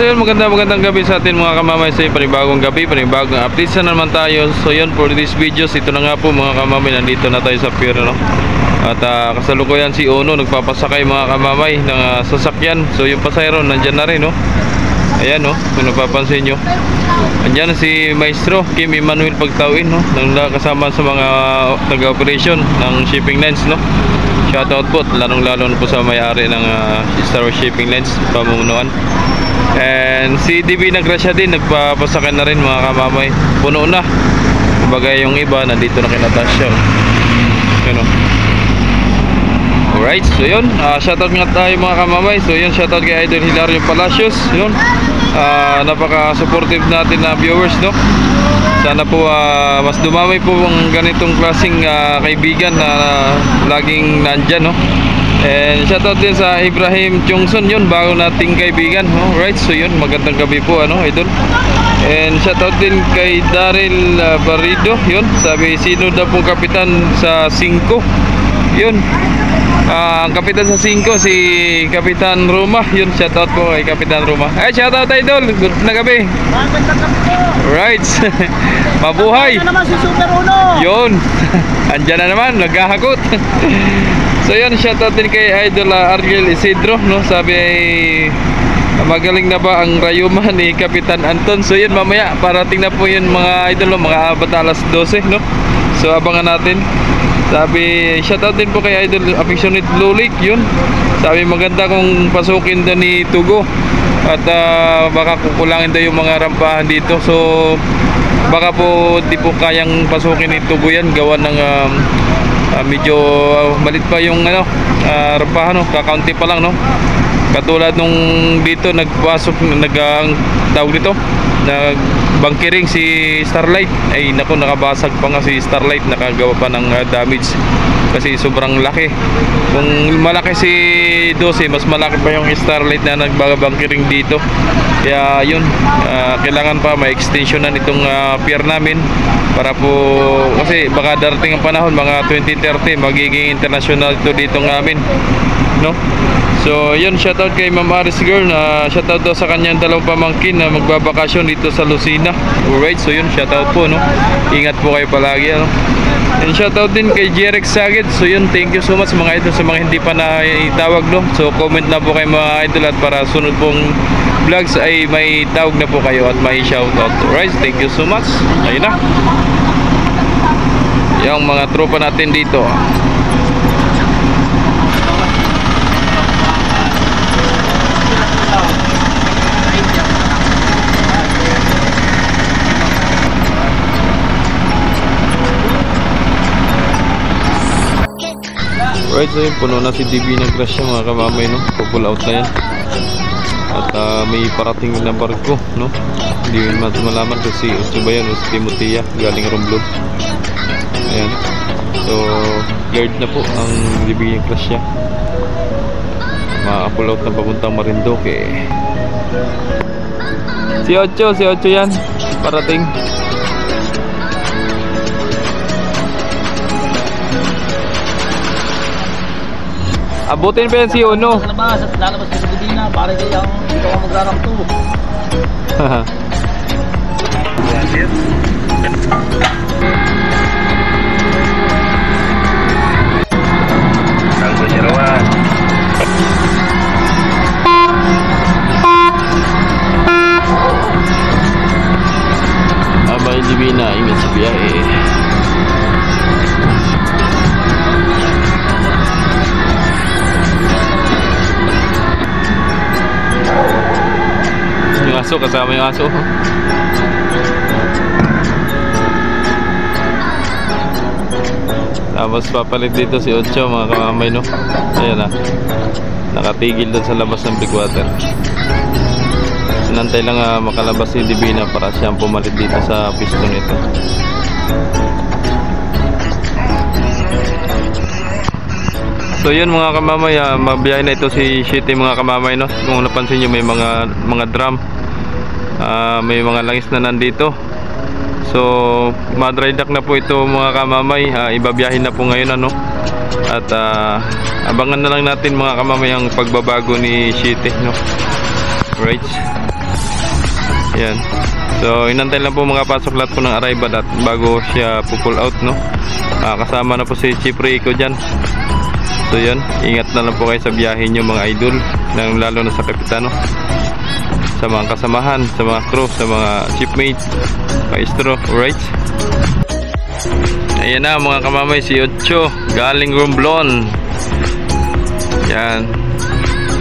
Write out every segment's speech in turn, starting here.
yun, magandang gabi sa atin mga kamamay. Sa panibagong gabi, panibagong updates na naman tayo. So yun, for this videos, ito na nga po mga kamamay, nandito na tayo sa pier, no? At kasalukuyan si Ono nagpapasakay mga kamamay ng sasakyan. So yung pasayro nandyan na rin, no? Ayan, no, kung napapansin nyo, andyan si Maestro Kim Emmanuel Pagtawin, no, kasama sa mga taga-operation ng shipping lines, no. Shoutout po, lalong-lalo po sa may-ari ng Star Shipping Lines pamunuan. And si DB Nagrasya din, nagpapasakay na rin mga kamamay. Puno na. Kumbaga yung iba, nandito na kinatasya. Ano? Alright, so yun. Shoutout nga tayo mga kamamay. So yun, shoutout kay Idol Hilario Palacios. Yun. Napaka-supportive natin na viewers, no? Sana po mas dumami po ang ganitong klaseng kaibigan na laging nandyan, no? And shoutout din sa Ibrahim Chongson, yun, bago nating kaibigan, no? Right, so yun, magandang gabi po, ano, idol. And shoutout din kay Daryl Barrido, yun, sabi, sino daw pong kapitan sa 5? Yun, ang kapitan sa 5 si Kapitan Roma, yun, shoutout po kay Kapitan Roma. Ay, shoutout idol, good na gabi. Right. Mabuhay. Naman si Super Uno. Yun. Andiyan na naman, naghahakot. So yun, shoutout din kay Idol Ariel Isidro, no? Sabi ay magaling na ba ang rayuman ni Kapitan Anton. So yun, mamaya parating na po yun mga idol, no? Mga abot alas 12, no? So abangan natin. Sabi, shoutout din po kay Idol Affectionate Lulik, yun. Sabi maganda kung pasukin daw ni Tugo. At baka kukulangin daw yung mga rampahan dito. So baka po di po kayang pasukin ni Tugo yan, gawa ng medyo malit pa yung rampahan, no? Kakaunti pa lang, no? Katulad nung dito nagpasok, tawag dito, nagbangkiring si Starlight, ay naku, nakabasag pa nga si Starlight, nakagawa pa ng damage kasi sobrang laki. Kung malaki si 12, mas malaki pa yung Starlight na nagbangkiring dito. Kaya yun, kailangan pa ma-extensionan itong pier namin para po, kasi baka darating ang panahon mga 2030 magiging international ito dito ng amin, no? So yun, shoutout kay Ma'am Aris Girl, shoutout daw sa kanyang dalawang pamangkin na magbabakasyon dito sa Lucena. Alright, so yun, shoutout po, no? Ingat po kayo palagi, ano? And shoutout din kay Jerex Saged. So yun, thank you so much mga idol, sa mga hindi pa na itawag, no? So comment na po kayo mga idol, at para sunod pong vlogs ay may tawag na po kayo at may shoutout. Alright, thank you so much. Ayun na, yung mga tropa natin dito. Right, so yun, puno na si DB Nagrasya mga kamamay, no? Pull out na yan. At may parating na barko, no? Hindi yun malaman kasi ito ba yan o si Timotea galing Romblon. Ayan. So yard na po ang DB Nagrasya. Pull out na papuntang Marinduque. Si Ocho yan, parating. Abutin pa yan si Uno. Lalabas ka sa Budina para kaya hindi ka magraramto. Haha. Saldo Jerawan. Abay Divina, ingat sa biyahe. Aso, kasama yung aso. Tapos papalit dito si Ocho mga kamamay, no? Ayan na, nakatigil doon sa labas ng breakwater. Nantay lang makalabas si Divina para siyang pumalit dito sa piston nito. So yun mga kamamay, mabiyahe na ito si Shitty mga kamamay, no? Kung napansin nyo may mga drum, may mga langis na nandito. So ma-dry dock na po ito mga kamamay, ibabiyahin na po ngayon, ano? At abangan na lang natin mga kamamay ang pagbabago ni Shitty, no? Right. Yan. So inantay lang po makapasok lahat po ng arrival at bago siya pull out, no. Kasama na po si Chief Rico dyan. So yan, ingat na lang po kayo sa biyahe nyo mga idol, lalo na sa kapitano, sa mga kasamahan, sa mga crew, sa mga shipmates, maestro. Alright, ayan na mga kamamay, si Ocho galing Romblon. Yan,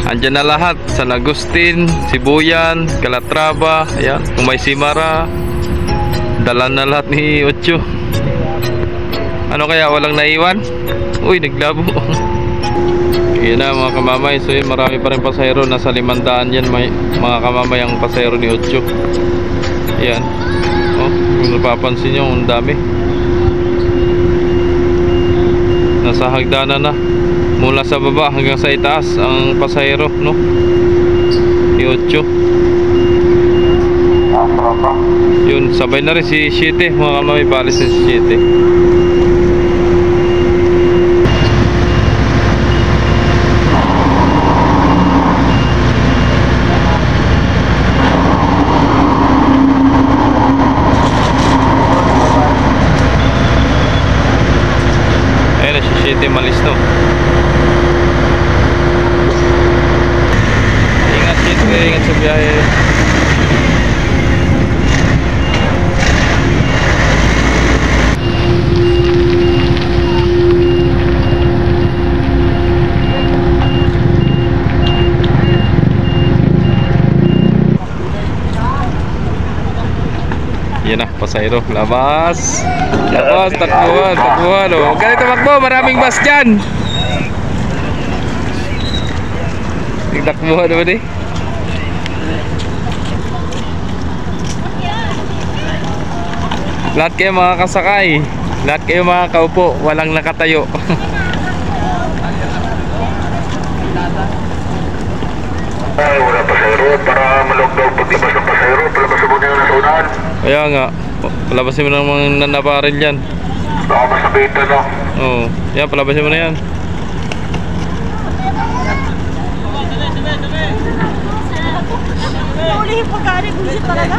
andyan na lahat, San Agustin, Sibuyan, Calatrava. Ayan, kung may Simara, dala na lahat ni Ocho. Ano kaya walang naiwan? Uy, naglabo. Ayan na mga kamamay. So yun, marami pa rin pasahero. Nasa 500 yan mga kamamay ang pasahero ni Ocho. Ayan. Oh, kung napapansin nyo, ang dami. Nasa hagdanan na, mula sa baba hanggang sa itaas ang pasahero, no, ni Ocho. Yun, sabay na rin si Siete mga kamamay. Balis na si Siete. Malis to. Ingat dito, ingat sa biyahe. Yan na, pasahero, labas. Labas, takbuhan, takbuhan. Oh. Huwag ka nito makbo, maraming bus dyan. Takbuhan naman eh. Lahat kayo mga kasakay, lahat kayo mga kaupo, walang nakatayo. Ay, wala pasahero para malog-log paglabas ng pasahero. Palabas mo na yung nasa unahan. Kaya nga, palabasin mo na mga nanabaril dyan. Baka masabitan, no? Oo, yan, palabasin mo na yan. Naulihin pagkari, bullshit talaga.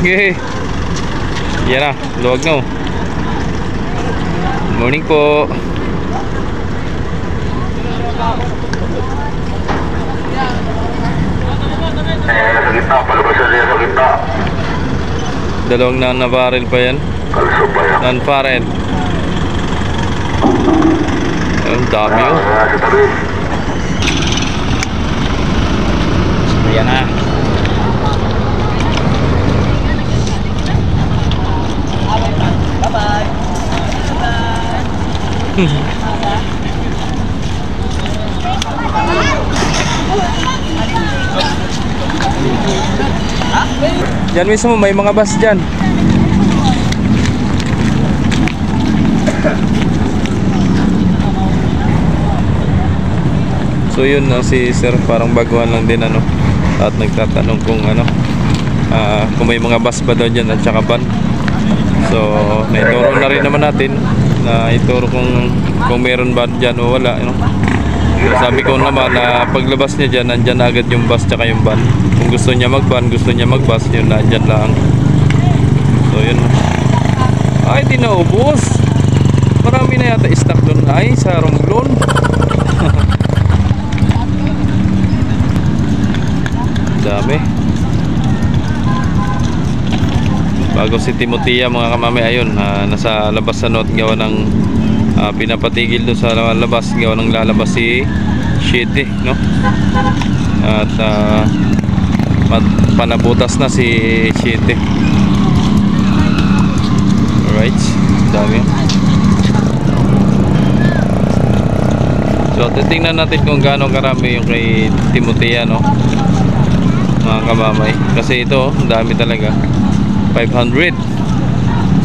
Okay. Yan na, luwag na. Morning po. Nasa gitna, palabas na sa gitna. Dalawang nabaril pa yan. Kalso pa yan. Non-parent. Ang dami oh. Sa tabi. Ayan na. Bye-bye. Diyan mismo may mga bus dyan. So yun, si sir parang baguhan lang din ano, at nagtatanong kung ano, kung may mga bus ba daw dyan at saka van. So naituro na rin naman natin, na ituro kung meron ba dyan o wala, you know? Sabi ko naman na paglabas niya dyan, nandyan na agad yung bus tsaka yung van. Kung gusto niya mag-van, gusto niya mag-bus, yun, nandyan lang. So yun. Ay, di naubos. Marami na yata stock doon ay sa Romblon. Dami. Bago si Timotea mga kamami, ayun, nasa labas sa note gawa ng pinapatigil doon sa labas gawa ng lalabas si Shitty, no? At panabutas na si Shitty. Alright, dami. So titingnan natin kung gaano karami yung kay Timotea, no, mga kamamay, kasi ito dami talaga. 500.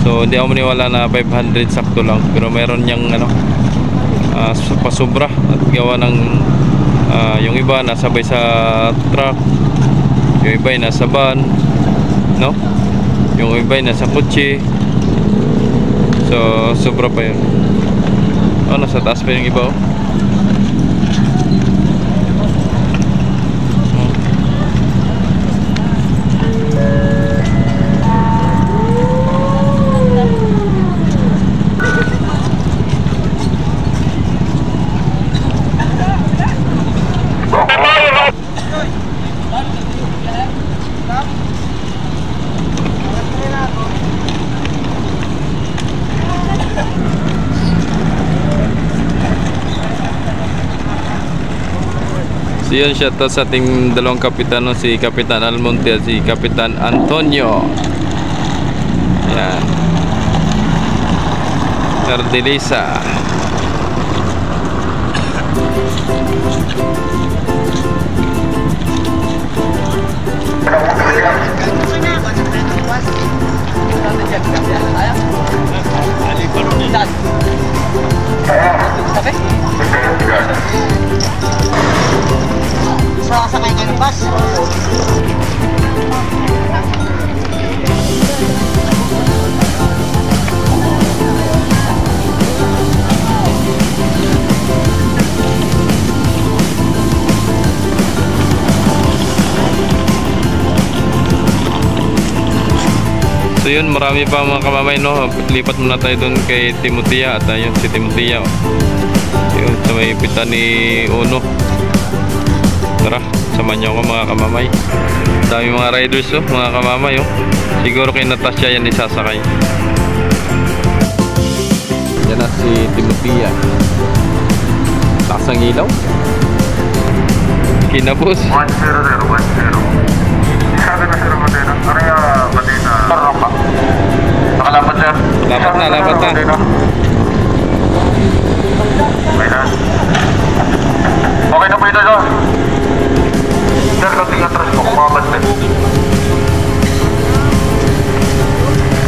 So hindi ako maniwala na 500 sakto lang, pero meron niyang ano, pasobra at gawa ng yung iba nasabay sa truck, yung iba ay nasa van, no, yung iba ay nasa kotse. So sobra pa yun. Oh, nasa taas pa yung iba oh. So yun, shout out sa ating dalawang kapitan, no? Si Kapitan Almonte at si Kapitan Antonio. Yan. Cardelisa. Sakay kayo ng bus. So yun, marami pa mga kamamay, no? Lipat muna tayo dun kay Timotea. At ayun, si Timotea, oh. Yun, sa may pita ni Uno. Tara, samahan niyo ako mga kamamay. Dami mga riders, oh, mga kamamay, oh. Siguro kay Natasha yan isasakay. Yan na si Timotea. Taas ang ilaw. Kinabos. 1-0 there, 1-0. Sabi na sir Modena. Area Modena. Tarapa. Nakalapat sir. Lapat na, lapat na. Okay na. Okay na po ito sir. Sir, konting atras po. Kumabad din.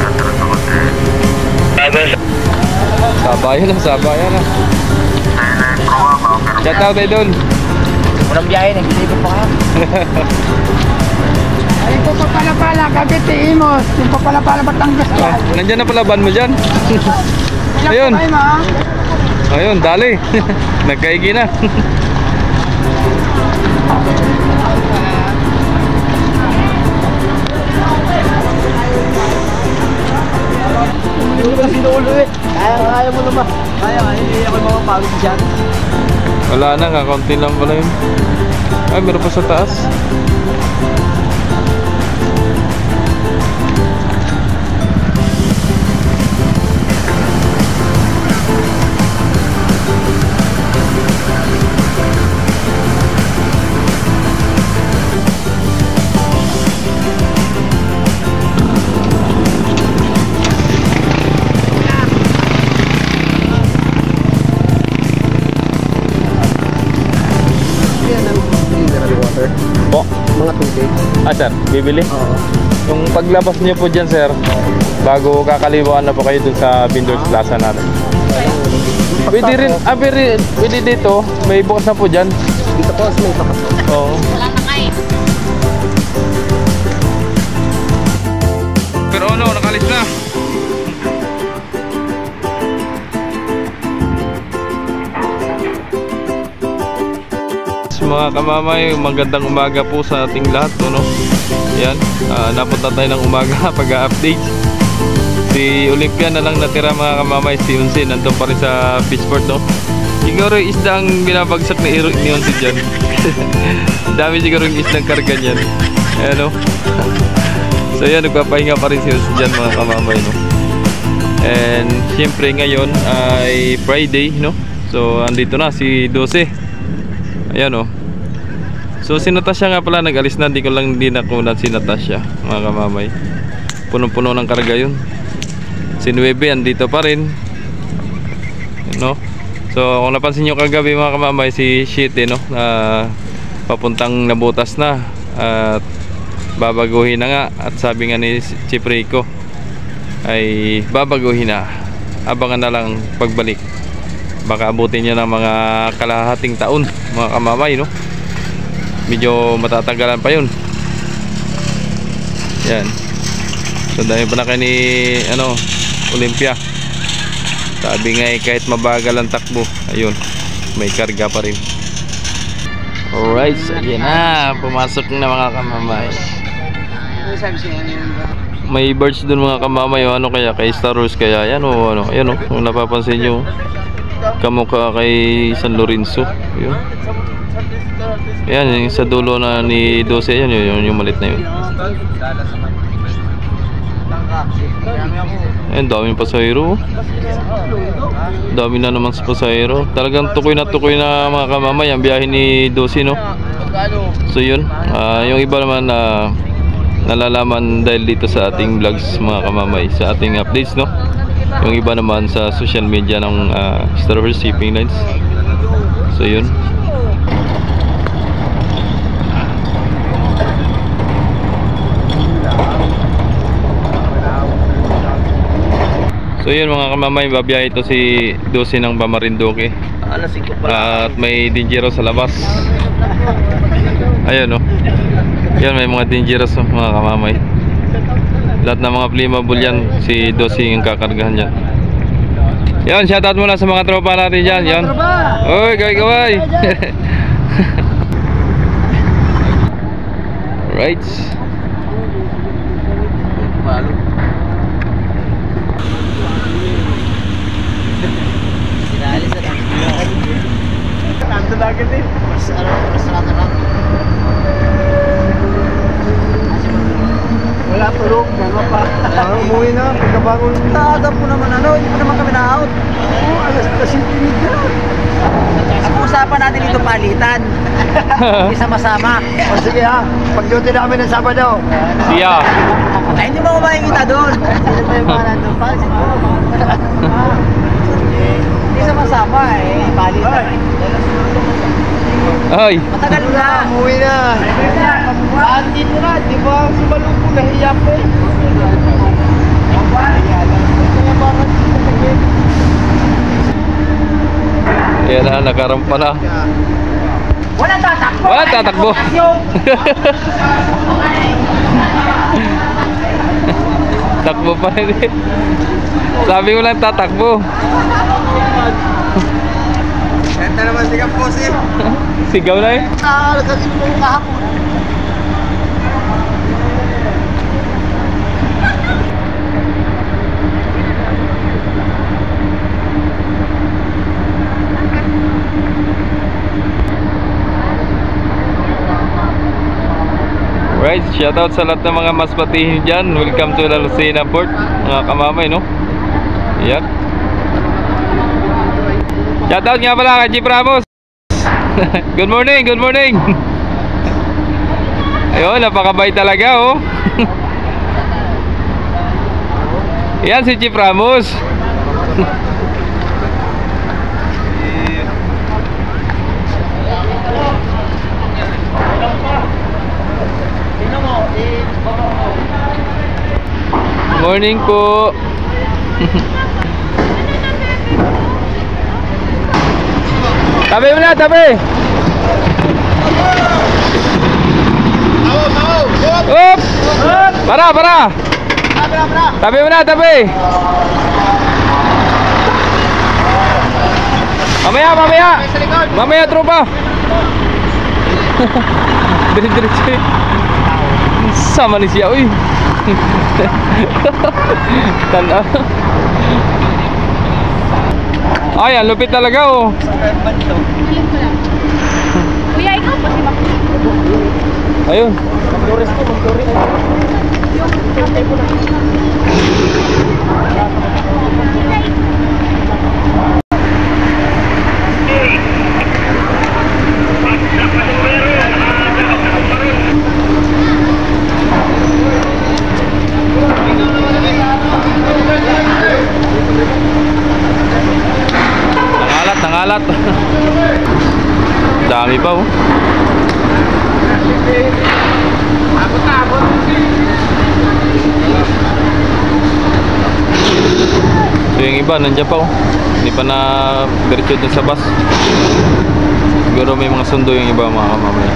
Atras na konti. Sabayan na, sabayan na. Silent, kumaba. Shout out tayo dun. Unang biyahe, nag-ilikot pa kayo. Ay, ito pa pala, Cavite, Imos. Yung pa pala, Batangas. Ah, nandyan na pala ban mo dyan. Ayun. Ay, ma. Ayun, dali. Nagkaigi na. Hindi mo kasi nuulo eh. Kaya mo naman. Kaya, hindi ako mamapagod dyan. Wala na, kakaunti lang pala yun. Ay, meron pa sa taas. Po? Mga tubig. Ah, sir, bibili? Oo. Yung paglabas niyo po dyan, sir, bago kakaliwaan na po kayo dun sa Vendors Plaza natin. Pwede rin, pwede dito, may bukas na po dyan. Dito po, may pakas. Oo. Pero ano, nakalis na. Mga kamamay, magandang umaga po sa ating lahat, no? Yan, napunta tayo ng umaga pag-update. Si Olympia na lang natira mga kamamay, si Unsin nandun pa rin sa fishport, no? Siguro yung isda ang binabagsak ni Unsin dyan. Dami siguro yung isdang karga dyan. Ayan, no? So yan, nagpapahinga pa rin si Unsin dyan mga kamamay, no? And syempre ngayon ay Friday, no? So andito na si 12. Ayan, oh. So si Natasha nga pala nag-alis na, hindi ko lang nakunan si Natasha mga kamamay. Punong-puno ng karga yun. Si Nuebe andito pa rin, no? So kung napansin nyo kagabi mga kamamay, si Shite, no, papuntang Nabutas na at babaguhin na nga. At sabi nga ni Chief Rico ay babaguhin na, abangan na lang pagbalik. Baka abutin niya ng mga kalahating taon mga kamamay, no? Medyo matatagalan pa yun. Yan. So dahil pa na kayo ni Olympia. Sabi nga kahit mabagal ang takbo, ayun, may karga pa rin. Alright, so yan na, pumasok na mga kamamay. May birds dun mga kamamay, o ano kaya, kay Star Wars kaya yan, o ano, ayan, o, kung napapansin nyo, kamukha kay San Lorenzo. Ayun. Ayan, yung sa dulo na ni 12, ayan, yung malit na yun. Ayan, daming pasahero. Dami na naman sa pasahero. Talagang tukoy na mga kamamay ang biyahe ni 12, no? So yun, yung iba naman nalalaman dahil dito sa ating vlogs mga kamamay, sa ating updates, no? Yung iba naman sa social media ng Star Horse Shipping Lines. So yun. So yun mga kamamay, babiyahe ito si Dosi ng Bamarindoke. At may dangerous sa labas. Ayun, no. Yan, may mga dangerous, no, mga kamamay. Lahat ng mga flammable yan, si Dosi yung kakargahan yan. Yan, shoutout muna sa mga tropa natin dyan. Yan. Uy, gaway-gaway. Right. Wala tulog, gano'n pa. Umuwi na, pagkabangon. Naagap po naman hindi po naman kami na-out. Oo, alas 7 na. Ang usapan natin dito palitan. Isama-sama. O sige ha, pag-duty na kami ng Sabado. Siya. Ay, hindi mo makikita doon. Sila tayo mga nandun pa, Isama-sama palitan. Ay. Matagal na. Umuwi na. Dito na, di ba si Malupo nahiya po eh. Yan na, nakarampa na. Walang tatakbo. Walang tatakbo. Takbo pa rin eh. Sabi ko lang tatakbo. Ito naman si Kapos eh. Sigaw na eh. Nakakalagin mo yung kahapon. Right, shoutout sa lahat ng mga maspatihin dyan. Welcome to La Lucena Port, mga kamamay, no? Yan. Shoutout nga pala kay Jeep Ramos. Good morning, good morning. Ayun, napakabay talaga, oh. Yan si Jeep Ramos. Morning po. Tabi mo na, tabi. Up! Para, para. Tabi mo na, tabi. Mamaya, mamaya. Mamaya, tropa. Diretso. Sama ni siya, uy. Tanaw. Ay, ang lupit talaga, oh. Kuya, ikaw pa si Mac. Ayun. Nangalat. Dami pa, oh. So yung iba nandiyan pa, oh. Hindi pa na diretso dun sa bus. Siguro may mga sundo yung iba, mga kamamaya.